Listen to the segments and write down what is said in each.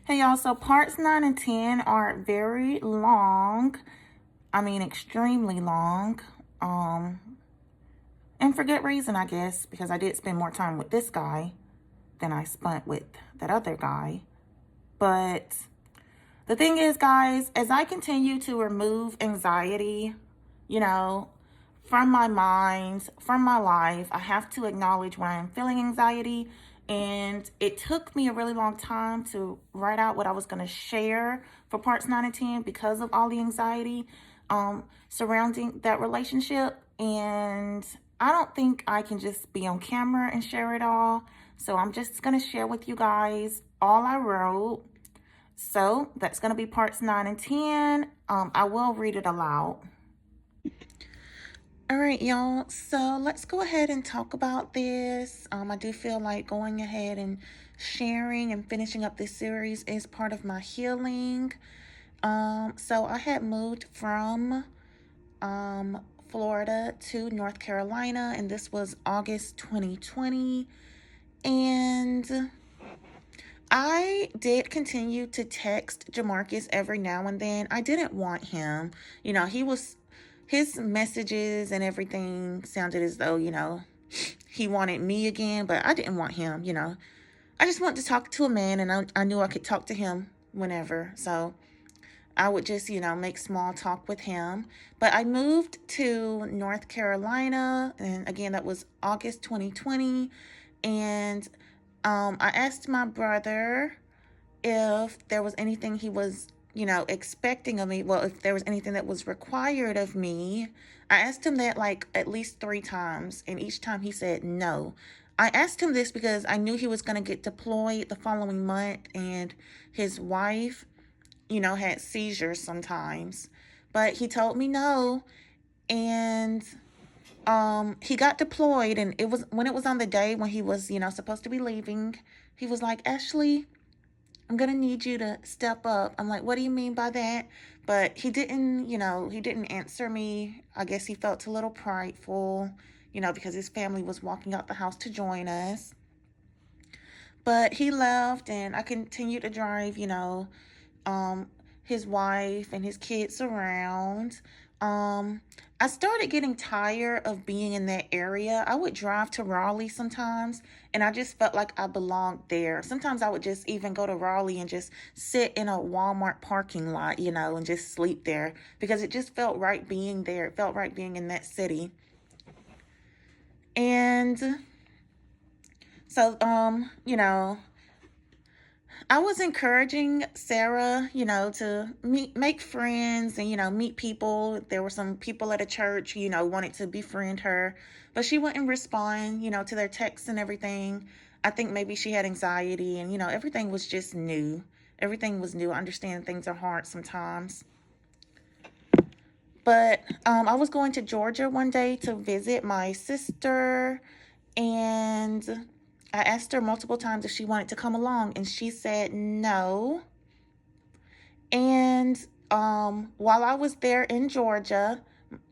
Hey y'all, so parts 9 and 10 are very long. I mean, extremely long. And for good reason, I guess, because I did spend more time with this guy than I spent with that other guy. But the thing is, guys, as I continue to remove anxiety, you know, from my mind, from my life, I have to acknowledge when I'm feeling anxiety. And it took me a really long time to write out what I was going to share for parts 9 and 10 because of all the anxiety surrounding that relationship. And I don't think I can just be on camera and share it all. So I'm just going to share with you guys all I wrote. So that's going to be parts 9 and 10. I will read it aloud. All right, y'all. So let's go ahead and talk about this. I do feel like going ahead and sharing and finishing up this series is part of my healing. So I had moved from Florida to North Carolina, and this was August 2020. And I did continue to text Jamarcus every now and then. I didn't want him. His messages and everything sounded as though, he wanted me again, but I didn't want him. I just wanted to talk to a man, and I knew I could talk to him whenever. So I would just, make small talk with him. But I moved to North Carolina, and again, that was August 2020. And I asked my brother if there was anything he was, expecting of me. Well, if there was anything that was required of me. I asked him that like at least 3 times, and each time he said no. I asked him this because I knew he was going to get deployed the following month, and his wife, had seizures sometimes. But he told me no, and he got deployed, and it was when it was on the day when he was, supposed to be leaving. He was like, Ashley, I'm gonna need you to step up. I'm like, what do you mean by that? But he didn't answer me. I guess he felt a little prideful, because his family was walking out the house to join us. But he left, and I continued to drive, um, his wife and his kids around. Um, I started getting tired of being in that area. I would drive to Raleigh sometimes, and I just felt like I belonged there. Sometimes I would just even go to Raleigh and just sit in a Walmart parking lot, and just sleep there because it just felt right being there. It felt right being in that city. And so, I was encouraging Sarah, to make friends and, meet people. There were some people at a church, wanted to befriend her, but she wouldn't respond, to their texts and everything. I think maybe she had anxiety, and, everything was just new. Everything was new. I understand things are hard sometimes. But I was going to Georgia one day to visit my sister, and I asked her multiple times if she wanted to come along, and she said no. And while I was there in Georgia,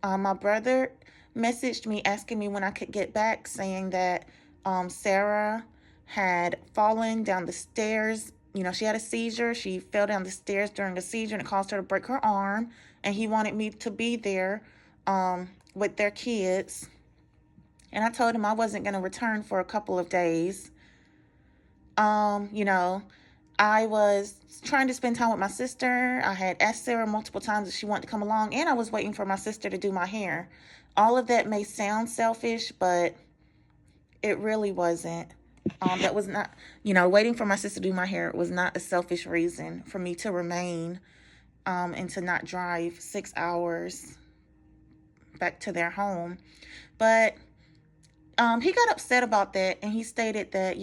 my brother messaged me asking me when I could get back, saying that Sarah had fallen down the stairs. She had a seizure. She fell down the stairs during a seizure, and it caused her to break her arm. And he wanted me to be there with their kids. And I told him I wasn't going to return for a couple of days. You know, I was trying to spend time with my sister. I had asked Sarah multiple times if she wanted to come along, and I was waiting for my sister to do my hair. All of that may sound selfish, but it really wasn't. That was not, waiting for my sister to do my hair was not a selfish reason for me to remain and to not drive 6 hours back to their home. But he got upset about that, and he stated that,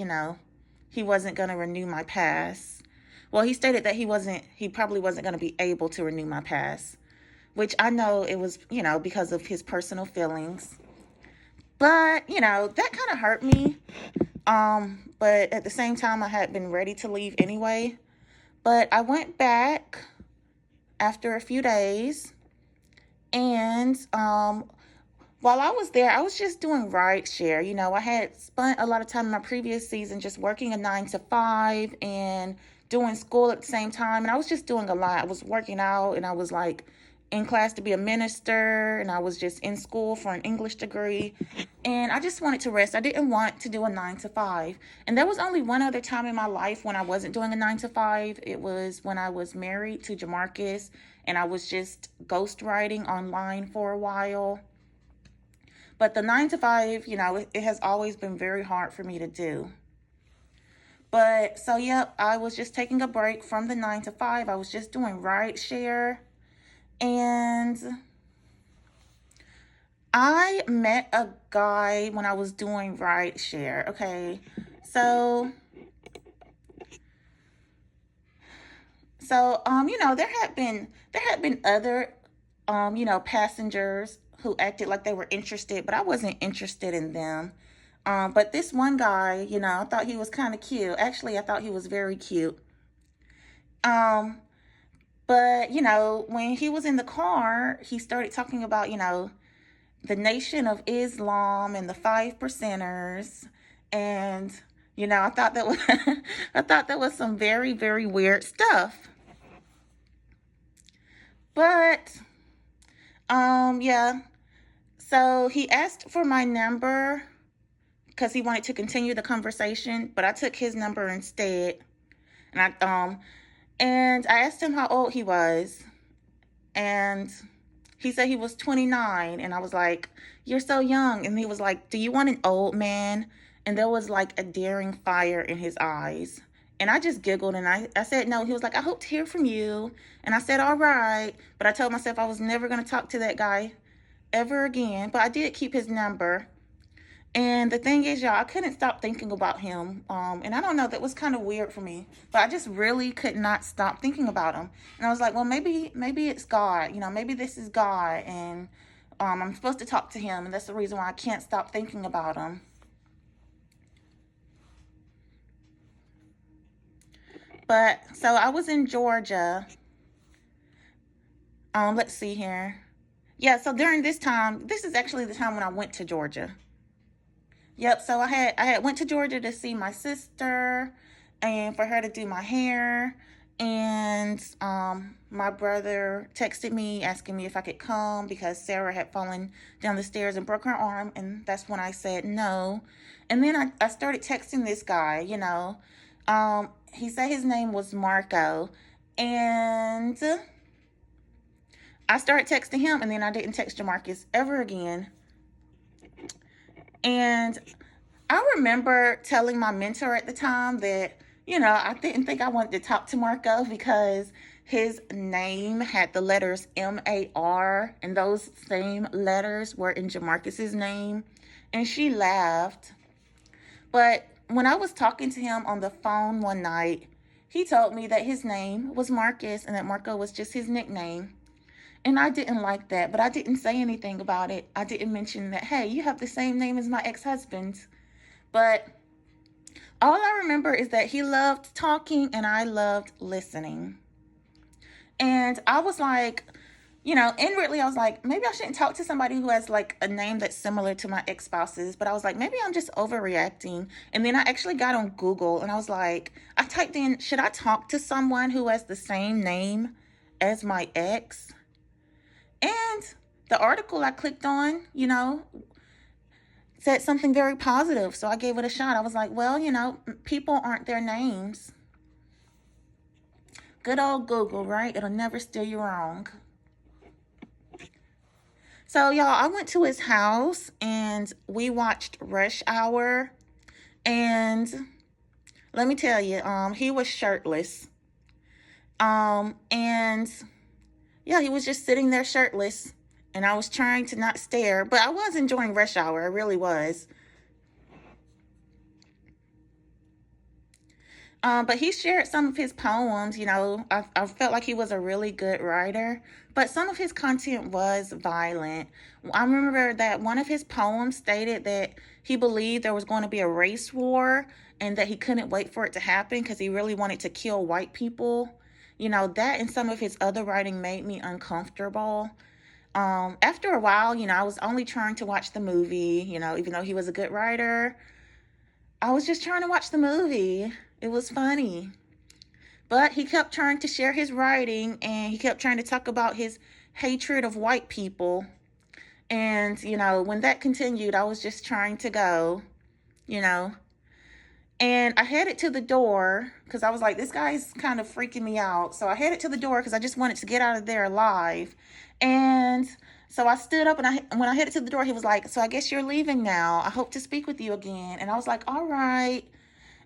he wasn't going to renew my pass. Well, he stated that he probably wasn't going to be able to renew my pass, which I know it was, because of his personal feelings. But, that kind of hurt me. But at the same time, I had been ready to leave anyway. But I went back after a few days, and while I was there, I was just doing rideshare. I had spent a lot of time in my previous season just working a 9 to 5 and doing school at the same time, and I was just doing a lot. I was working out, and I was like in class to be a minister, and I was just in school for an English degree, and I just wanted to rest. I didn't want to do a 9 to 5. And there was only one other time in my life when I wasn't doing a 9 to 5. It was when I was married to Jamarcus, and I was just ghostwriting online for a while. But the 9 to 5, it has always been very hard for me to do. But so, yep, I was just taking a break from the 9 to 5. I was just doing rideshare. And I met a guy when I was doing rideshare. Okay. So, there had been other, passengers who acted like they were interested, but I wasn't interested in them. But this one guy, I thought he was kind of cute. Actually, I thought he was very cute. Um, but when he was in the car, he started talking about, the Nation of Islam and the 5%ers, and I thought that was I thought that was some very, very weird stuff. But yeah. So he asked for my number because he wanted to continue the conversation, but I took his number instead. And I asked him how old he was, and he said he was 29, and I was like, "You're so young." And he was like, "Do you want an old man?" And there was like a daring fire in his eyes. And I just giggled, and I said no. He was like, "I hope to hear from you." And I said, "All right." But I told myself I was never going to talk to that guy ever again. But I did keep his number. And the thing is, y'all, I couldn't stop thinking about him. And I don't know, that was kind of weird for me. But I just really could not stop thinking about him. And I was like, well, maybe it's God. Maybe this is God. And I'm supposed to talk to him. And that's the reason why I can't stop thinking about him. But so I was in Georgia. Let's see here. Yeah, so during this time, this is actually the time when I went to Georgia. Yep, so I had went to Georgia to see my sister and for her to do my hair. And my brother texted me asking me if I could come because Sarah had fallen down the stairs and broke her arm, and that's when I said no. And then I started texting this guy. He said his name was Marco, and I started texting him, and then I didn't text Jamarcus ever again. And I remember telling my mentor at the time that, I didn't think I wanted to talk to Marco because his name had the letters MAR, and those same letters were in Jamarcus's name. And she laughed. But when I was talking to him on the phone one night, he told me that his name was Marcus and that Marco was just his nickname. And I didn't like that, but I didn't say anything about it. I didn't mention that, hey, you have the same name as my ex-husband. But all I remember is that he loved talking and I loved listening. And I was like, inwardly, I was like, maybe I shouldn't talk to somebody who has like a name that's similar to my ex-spouse's. But I was like, maybe I'm just overreacting. And then I actually got on Google and I was like, I typed in, should I talk to someone who has the same name as my ex? And the article I clicked on, said something very positive. So I gave it a shot. I was like, well, people aren't their names. Good old Google, right? It'll never steer you wrong. So, y'all, I went to his house and we watched Rush Hour. And let me tell you, he was shirtless. And yeah, he was just sitting there shirtless, and I was trying to not stare, but I was enjoying Rush Hour. I really was. But he shared some of his poems. I felt like he was a really good writer, but some of his content was violent. I remember that one of his poems stated that he believed there was going to be a race war and that he couldn't wait for it to happen because he really wanted to kill white people. That and some of his other writing made me uncomfortable. After a while, I was only trying to watch the movie, even though he was a good writer. I was just trying to watch the movie. It was funny. But he kept trying to share his writing, and he kept trying to talk about his hatred of white people. And, when that continued, I was just trying to go, you know. And I headed to the door because I was like, this guy's kind of freaking me out. So I headed to the door because I just wanted to get out of there alive. And so I stood up, and when I headed to the door, he was like, so I guess you're leaving now. I hope to speak with you again. And I was like, all right.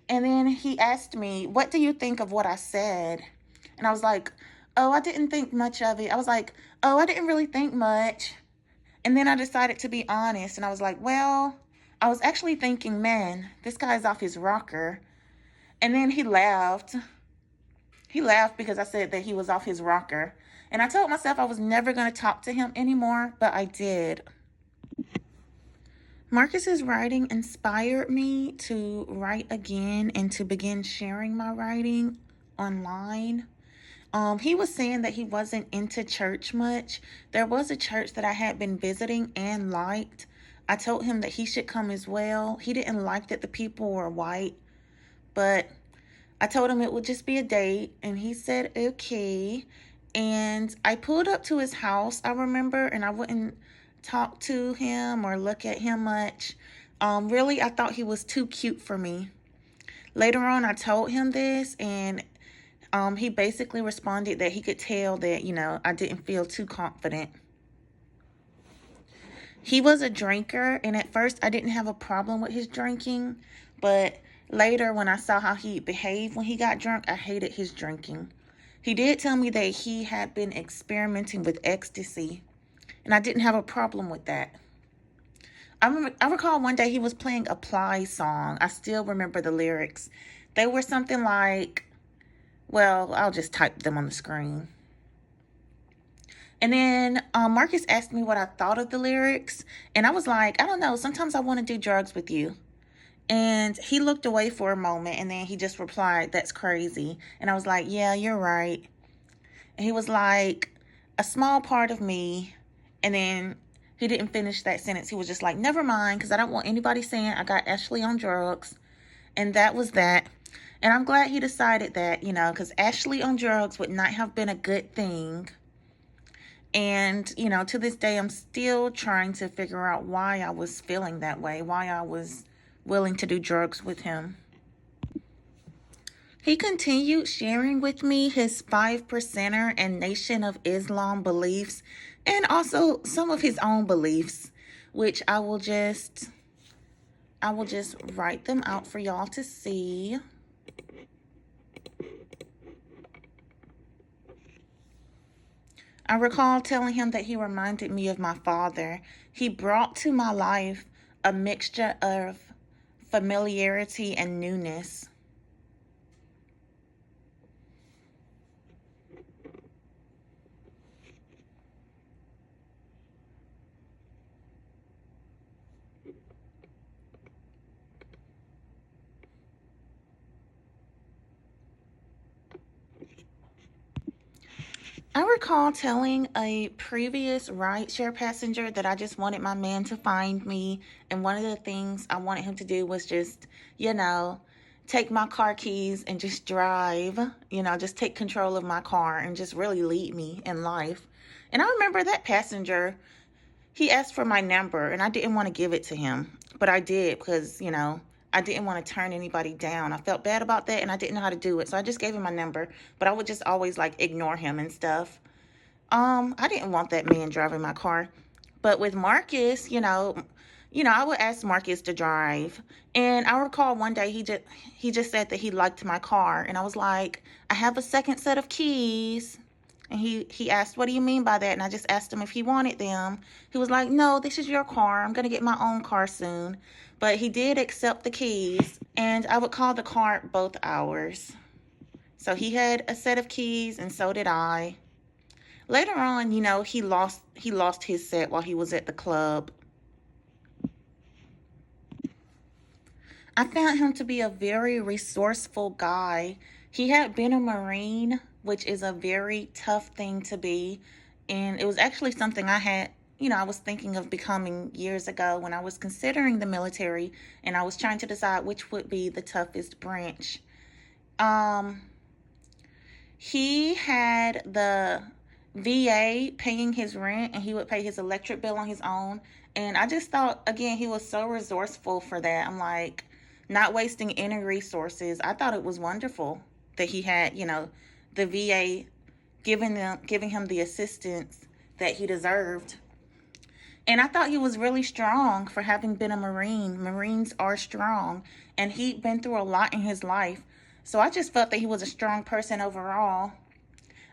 And then he asked me, what do you think of what I said? And I was like, oh, I didn't think much of it. I was like, oh, I didn't really think much. And then I decided to be honest, and I was like, well, I was actually thinking, man, this guy's off his rocker. And then he laughed. He laughed because I said that he was off his rocker. And I told myself I was never going to talk to him anymore, but I did. Marcus's writing inspired me to write again and to begin sharing my writing online. He was saying that he wasn't into church much. There was a church that I had been visiting and liked. I told him that he should come as well. He didn't like that the people were white, but I told him it would just be a date, and he said okay. And I pulled up to his house, I remember, and I wouldn't talk to him or look at him much. Really, I thought he was too cute for me. Later on, I told him this, and he basically responded that he could tell that, I didn't feel too confident. He was a drinker, and at first I didn't have a problem with his drinking, but later when I saw how he behaved when he got drunk, I hated his drinking. He did tell me that he had been experimenting with ecstasy, and I didn't have a problem with that. I recall one day he was playing a Ply song. I still remember the lyrics. They were something like, well, I'll just type them on the screen. And then Marcus asked me what I thought of the lyrics. And I was like, I don't know. Sometimes I want to do drugs with you. And he looked away for a moment, and then he just replied, that's crazy. And I was like, yeah, you're right. And he was like, a small part of me. And then he didn't finish that sentence. He was just like, never mind, because I don't want anybody saying I got Ashley on drugs. And that was that. And I'm glad he decided that, because Ashley on drugs would not have been a good thing. And, to this day, I'm still trying to figure out why I was feeling that way, why I was willing to do drugs with him. He continued sharing with me his 5%er and Nation of Islam beliefs, and also some of his own beliefs, which I will just write them out for y'all to see. I recall telling him that he reminded me of my father. He brought to my life a mixture of familiarity and newness. I recall telling a previous rideshare passenger that I just wanted my man to find me. And one of the things I wanted him to do was just, take my car keys and just drive, just take control of my car and just really lead me in life. And I remember that passenger, he asked for my number, and I didn't want to give it to him. But I did because, I didn't want to turn anybody down. I felt bad about that, and I didn't know how to do it. So I just gave him my number, but I would just always ignore him and stuff. I didn't want that man driving my car. But with Marcus, I would ask Marcus to drive. And I recall one day he just said that he liked my car, and I was like, I have a second set of keys. And he asked, what do you mean by that? And I just asked him if he wanted them. He was like, no, this is your car. I'm going to get my own car soon. But he did accept the keys, and I would call the car both hours. So he had a set of keys, and so did I. Later on, he lost his set while he was at the club. I found him to be a very resourceful guy. He had been a Marine, which is a very tough thing to be. And it was actually something I was thinking of becoming years ago when I was considering the military, and I was trying to decide which would be the toughest branch. He had the VA paying his rent and he would pay his electric bill on his own. And I just thought, again, he was so resourceful for that. I'm like, not wasting any resources. I thought it was wonderful that he had, the VA giving him the assistance that he deserved. And I thought he was really strong for having been a Marine. Marines are strong, and he'd been through a lot in his life. So I just felt that he was a strong person overall.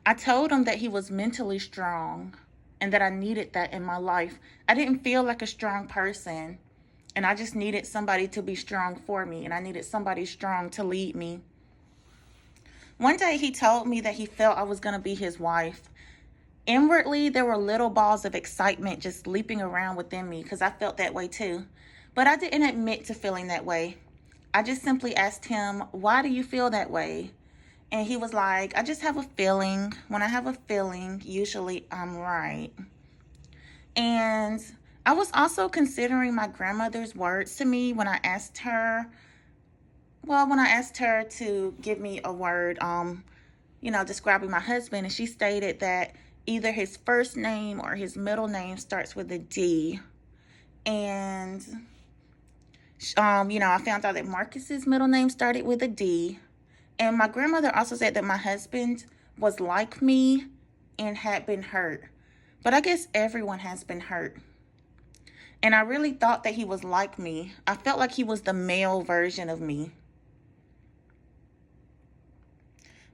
I told him that he was mentally strong and that I needed that in my life. I didn't feel like a strong person, and I just needed somebody to be strong for me, and I needed somebody strong to lead me. One day he told me that he felt I was going to be his wife. Inwardly, there were little balls of excitement just leaping around within me because I felt that way too. But I didn't admit to feeling that way. I just simply asked him, "Why do you feel that way?" And he was like, "I just have a feeling. When I have a feeling, usually I'm right." And I was also considering my grandmother's words to me when I asked her, to give me a word, describing my husband, and she stated that either his first name or his middle name starts with a D. And, I found out that Marcus's middle name started with a D. And my grandmother also said that my husband was like me and had been hurt. But I guess everyone has been hurt. And I really thought that he was like me. I felt like he was the male version of me.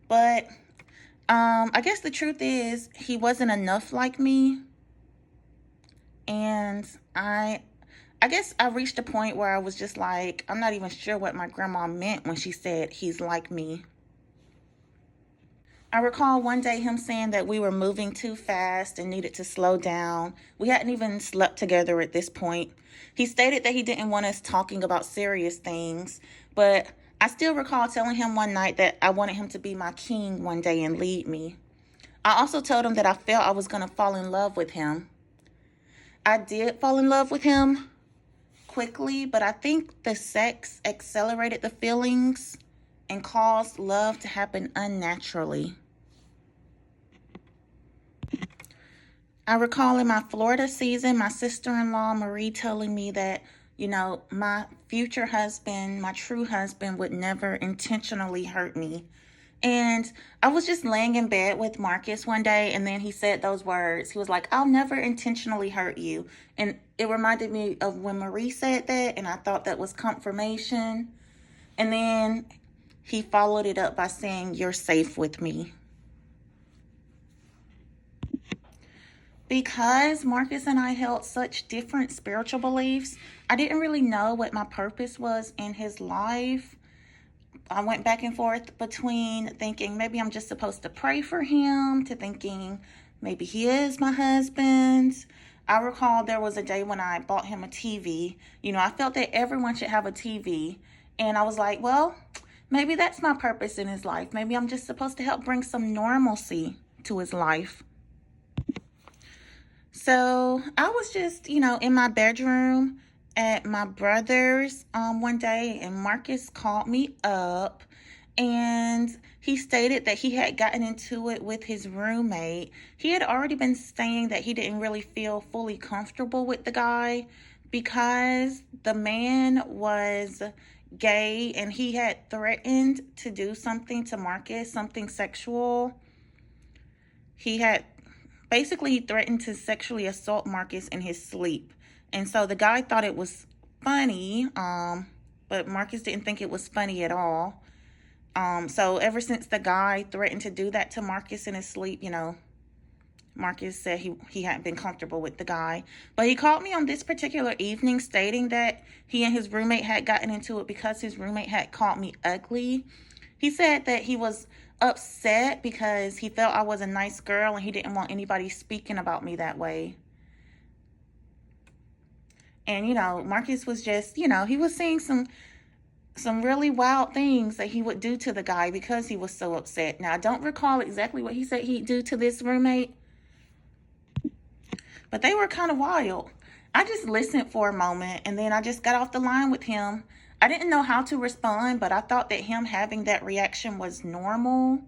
But I guess the truth is he wasn't enough like me. And I guess I reached a point where I was just like, I'm not even sure what my grandma meant when she said he's like me. I recall one day him saying that we were moving too fast and needed to slow down. We hadn't even slept together at this point. He stated that he didn't want us talking about serious things, but I still recall telling him one night that I wanted him to be my king one day and lead me. I also told him that I felt I was going to fall in love with him. I did fall in love with him quickly, but I think the sex accelerated the feelings and caused love to happen unnaturally. I recall in my Florida season, my sister-in-law, Marie, telling me that, my future husband, my true husband, would never intentionally hurt me. And I was just laying in bed with Marcus one day, and then he said those words. He was like, "I'll never intentionally hurt you." And it reminded me of when Marie said that, and I thought that was confirmation. And then he followed it up by saying, "You're safe with me." Because Marcus and I held such different spiritual beliefs, I didn't really know what my purpose was in his life. I went back and forth between thinking maybe I'm just supposed to pray for him to thinking maybe he is my husband. I recall there was a day when I bought him a TV. I felt that everyone should have a TV. And I was like, well, maybe that's my purpose in his life. Maybe I'm just supposed to help bring some normalcy to his life. So I was just, in my bedroom at my brother's one day, and Marcus called me up, and he stated that he had gotten into it with his roommate. He had already been saying that he didn't really feel fully comfortable with the guy because the man was gay and he had threatened to do something to Marcus, something sexual. He threatened to sexually assault Marcus in his sleep. And so the guy thought it was funny, but Marcus didn't think it was funny at all. So ever since the guy threatened to do that to Marcus in his sleep, Marcus said he hadn't been comfortable with the guy. But he called me on this particular evening stating that he and his roommate had gotten into it because his roommate had called me ugly. He said that he was upset because he felt I was a nice girl and he didn't want anybody speaking about me that way. And, Marcus was just, he was saying some really wild things that he would do to the guy because he was so upset. Now, I don't recall exactly what he said he'd do to this roommate, but they were kind of wild. I just listened for a moment and then I just got off the line with him. I didn't know how to respond, but I thought that him having that reaction was normal.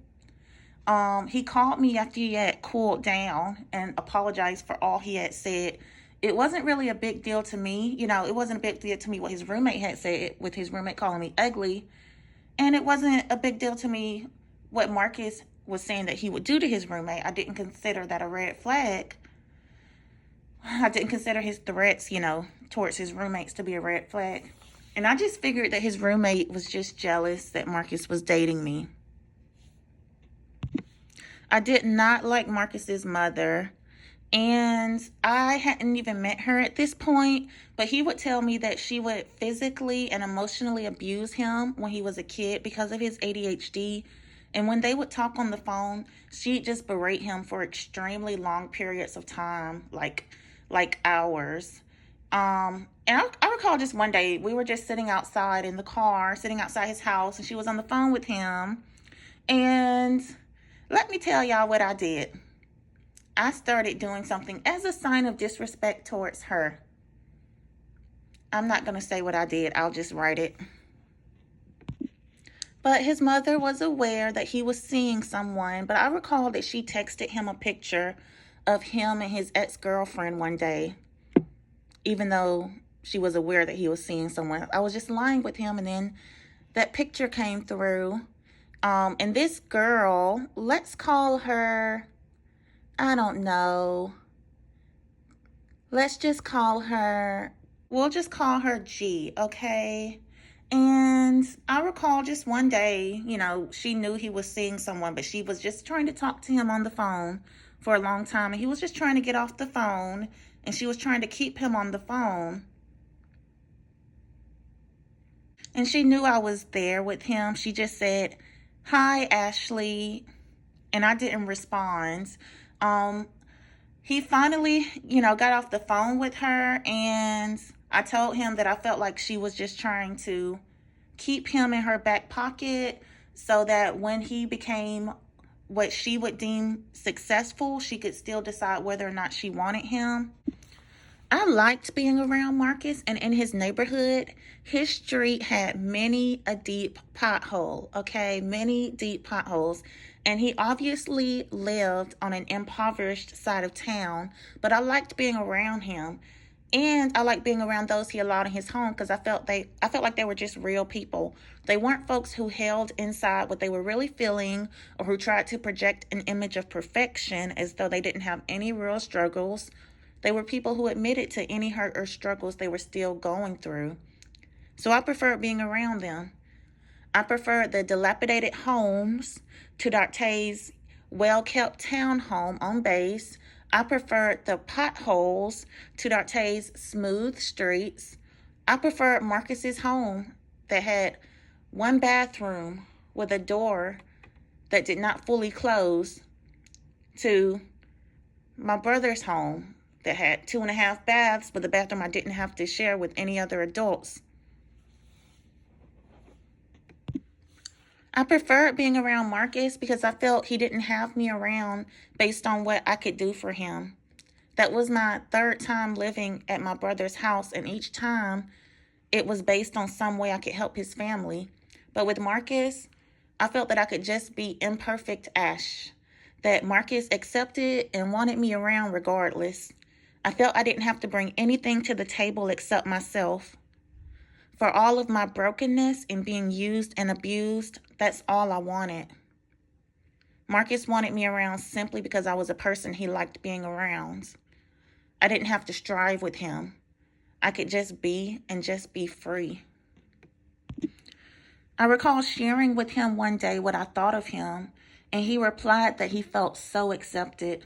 He called me after he had cooled down and apologized for all he had said. It wasn't really a big deal to me. It wasn't a big deal to me what his roommate had said, with his roommate calling me ugly. And it wasn't a big deal to me what Marcus was saying that he would do to his roommate. I didn't consider that a red flag. I didn't consider his threats, towards his roommates to be a red flag. And I just figured that his roommate was just jealous that Marcus was dating me. I did not like Marcus's mother, and I hadn't even met her at this point, but he would tell me that she would physically and emotionally abuse him when he was a kid because of his ADHD. And when they would talk on the phone, she'd just berate him for extremely long periods of time, like hours. And I recall just one day we were just sitting outside in the car, sitting outside his house, and she was on the phone with him. And let me tell y'all what I did. I started doing something as a sign of disrespect towards her. I'm not going to say what I did. I'll just write it. But his mother was aware that he was seeing someone, but I recall that she texted him a picture of him and his ex-girlfriend one day, even though she was aware that he was seeing someone. I was just lying with him, and then that picture came through. And this girl, let's call her, I don't know. We'll just call her G, okay? And I recall just one day, she knew he was seeing someone, but she was just trying to talk to him on the phone for a long time. And he was just trying to get off the phone, and she was trying to keep him on the phone. And she knew I was there with him. She just said, "Hi, Ashley." And I didn't respond. He finally, got off the phone with her, and I told him that I felt like she was just trying to keep him in her back pocket so that when he became what she would deem successful, she could still decide whether or not she wanted him. I liked being around Marcus, and in his neighborhood, his street had many a deep pothole, okay? Many deep potholes. And he obviously lived on an impoverished side of town, but I liked being around him. And I liked being around those he allowed in his home because I felt like they were just real people. They weren't folks who held inside what they were really feeling or who tried to project an image of perfection as though they didn't have any real struggles. They were people who admitted to any hurt or struggles they were still going through. So I preferred being around them. I preferred the dilapidated homes to Dartay's well-kept town home on base. I preferred the potholes to Dartay's smooth streets. I preferred Marcus's home that had one bathroom with a door that did not fully close to my brother's home that had 2.5 baths with a bathroom I didn't have to share with any other adults. I preferred being around Marcus because I felt he didn't have me around based on what I could do for him. That was my third time living at my brother's house, and each time it was based on some way I could help his family. But with Marcus, I felt that I could just be imperfect Ash, that Marcus accepted and wanted me around regardless. I felt I didn't have to bring anything to the table except myself. For all of my brokenness and being used and abused, that's all I wanted. Marcus wanted me around simply because I was a person he liked being around. I didn't have to strive with him. I could just be and just be free. I recall sharing with him one day what I thought of him, and he replied that he felt so accepted.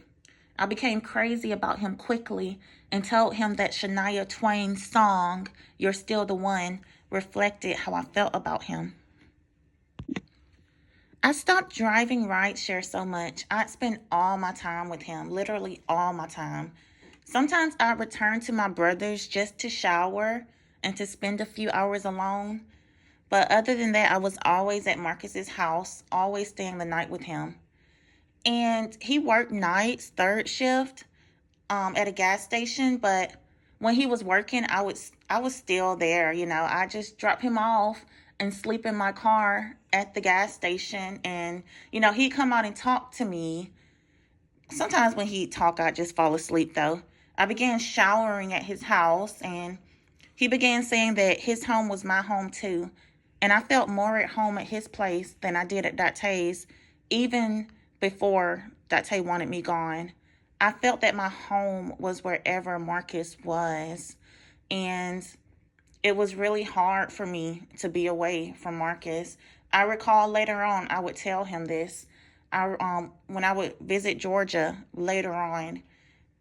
I became crazy about him quickly and told him that Shania Twain's song, "You're Still the One," reflected how I felt about him. I stopped driving rideshare so much. I'd spend all my time with him, literally all my time. Sometimes I'd return to my brother's just to shower and to spend a few hours alone. But other than that, I was always at Marcus's house, always staying the night with him. And he worked nights, third shift, at a gas station. But when he was working, I was still there. I just drop him off and sleep in my car at the gas station, and, you know, he'd come out and talk to me. Sometimes when he'd talk, I'd just fall asleep, though. I began showering at his house, and he began saying that his home was my home, too. And I felt more at home at his place than I did at Date's, even before Date wanted me gone. I felt that my home was wherever Marcus was. And it was really hard for me to be away from Marcus. I recall later on, I would tell him this. When I would visit Georgia later on,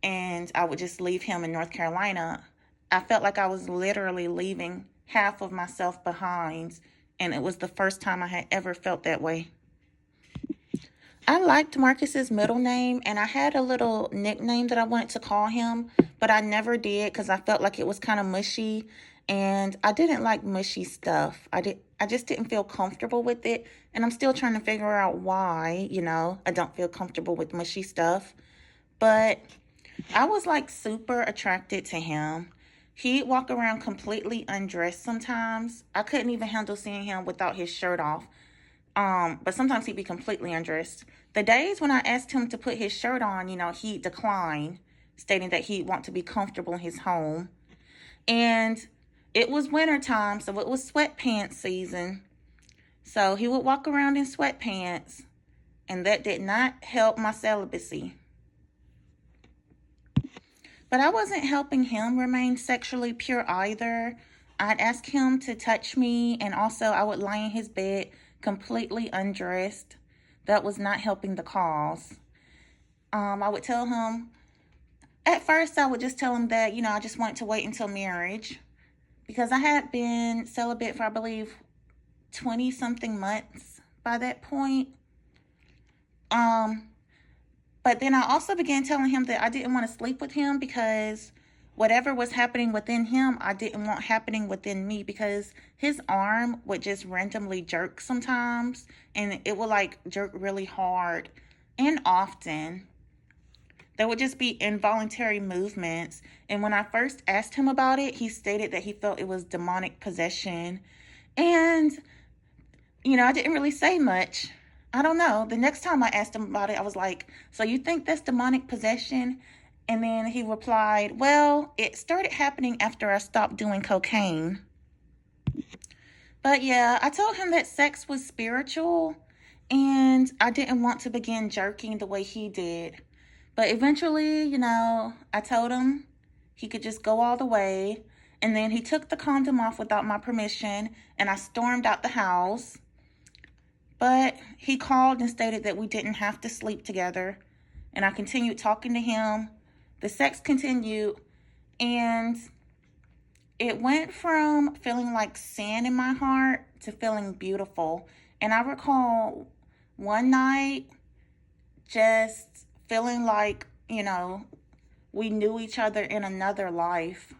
and I would just leave him in North Carolina, I felt like I was literally leaving half of myself behind, and it was the first time I had ever felt that way. I liked Marcus's middle name, and I had a little nickname that I wanted to call him, but I never did because I felt like it was kind of mushy, and I didn't like mushy stuff. I just didn't feel comfortable with it, and I'm still trying to figure out why, I don't feel comfortable with mushy stuff. But I was like super attracted to him. He'd walk around completely undressed sometimes. I couldn't even handle seeing him without his shirt off. But sometimes he'd be completely undressed. The days when I asked him to put his shirt on, he'd decline, stating that he'd want to be comfortable in his home. And it was wintertime, so it was sweatpants season. So he would walk around in sweatpants, and that did not help my celibacy. But I wasn't helping him remain sexually pure either. I'd ask him to touch me, and also I would lie in his bed completely undressed. That was not helping the cause. I would tell him, at first I would just tell him that, I just wanted to wait until marriage, because I had been celibate for, I believe, 20-something months by that point. But then I also began telling him that I didn't want to sleep with him because whatever was happening within him, I didn't want happening within me, because his arm would just randomly jerk sometimes, and it would like jerk really hard and often. There would just be involuntary movements. And when I first asked him about it, he stated that he felt it was demonic possession. And, I didn't really say much. I don't know. The next time I asked him about it, I was like, so you think that's demonic possession? And then he replied, well, it started happening after I stopped doing cocaine. But yeah, I told him that sex was spiritual, and I didn't want to begin jerking the way he did. But eventually, I told him he could just go all the way. And then he took the condom off without my permission, and I stormed out the house. But he called and stated that we didn't have to sleep together. And I continued talking to him. The sex continued. And it went from feeling like sin in my heart to feeling beautiful. And I recall one night just feeling like, we knew each other in another life.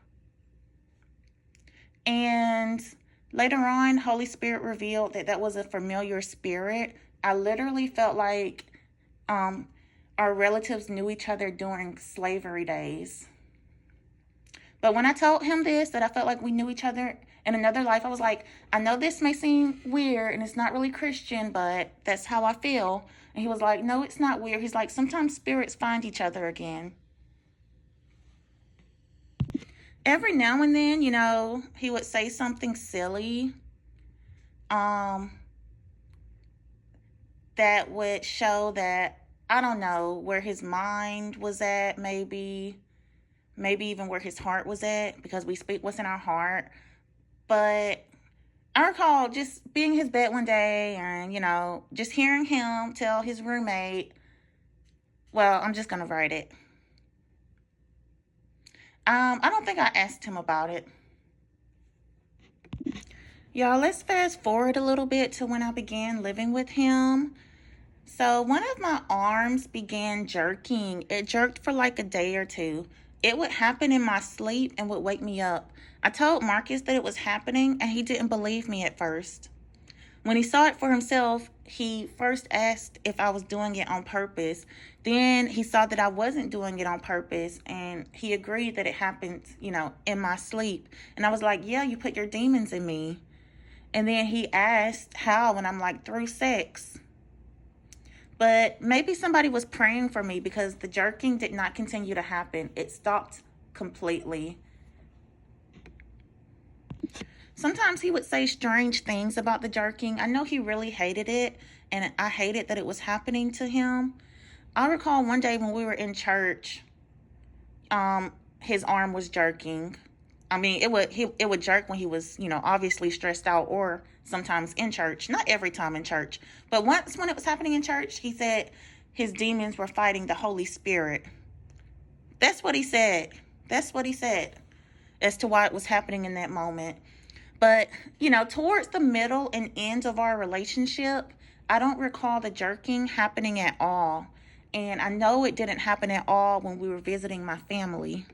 And later on, Holy Spirit revealed that was a familiar spirit. I literally felt like our relatives knew each other during slavery days. But when I told him this, that I felt like we knew each other in another life, I was like, I know this may seem weird and it's not really Christian, but that's how I feel. And he was like, no, it's not weird. He's like, sometimes spirits find each other again. Every now and then, he would say something silly that would show that, I don't know, where his mind was at, maybe even where his heart was at, because we speak what's in our heart. But I recall just being in his bed one day and, just hearing him tell his roommate, well, I'm just going to write it. I don't think I asked him about it. Y'all, let's fast forward a little bit to when I began living with him. So one of my arms began jerking. It jerked for like a day or two. It would happen in my sleep and would wake me up. I told Marcus that it was happening, and he didn't believe me at first. When he saw it for himself, he first asked if I was doing it on purpose. Then he saw that I wasn't doing it on purpose, and he agreed that it happened, in my sleep. And I was like, yeah, you put your demons in me. And then he asked how, and I'm like, through sex. But maybe somebody was praying for me because the jerking did not continue to happen. It stopped completely. Sometimes he would say strange things about the jerking. I know he really hated it, and I hated that it was happening to him. I recall one day when we were in church, his arm was jerking. I mean, it would jerk when he was, obviously stressed out, or sometimes in church. Not every time in church, but once when it was happening in church, he said his demons were fighting the Holy Spirit. That's what he said. That's what he said as to why it was happening in that moment. But, towards the middle and end of our relationship, I don't recall the jerking happening at all. And I know it didn't happen at all when we were visiting my family.